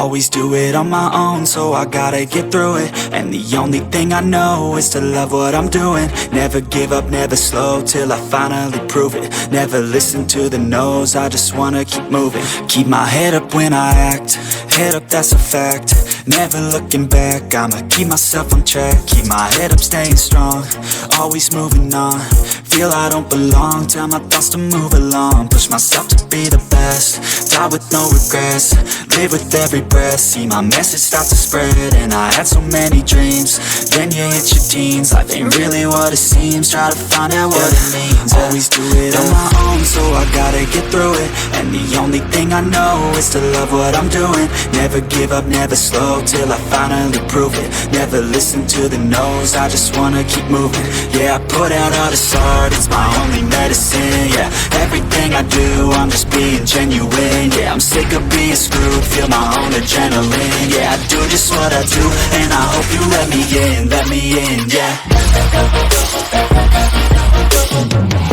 always do it on my own, so I gotta get through it. And the only thing I know is to love what I'm doing. Never give up, never slow, till I finally prove it. Never listen to the no's, I just wanna keep moving. Keep my head up when I act, head up, that's a fact. Never looking back, I'ma keep myself on track. Keep my head up, staying strong, always moving on. Feel I don't belong, tell my thoughts to move along. Push myself to be the best, die with no regrets. Live with every breath, see my message start to spread. And I had so many dreams, then you hit your teens. Life ain't really what it seems, try to find out what it means. Always do it on my own, so I gotta get through it. And the only thing I know is to love what I'm doing. Never give up, never slow, till I finally prove it. Never listen to the no's, I just wanna keep moving. Yeah, I put out all this art, it's my only medicine. Yeah, everything I do, I'm just being genuine. Yeah, I'm sick of being screwed, feel my own adrenaline. Yeah, I do just what I do, and I hope you let me in, yeah.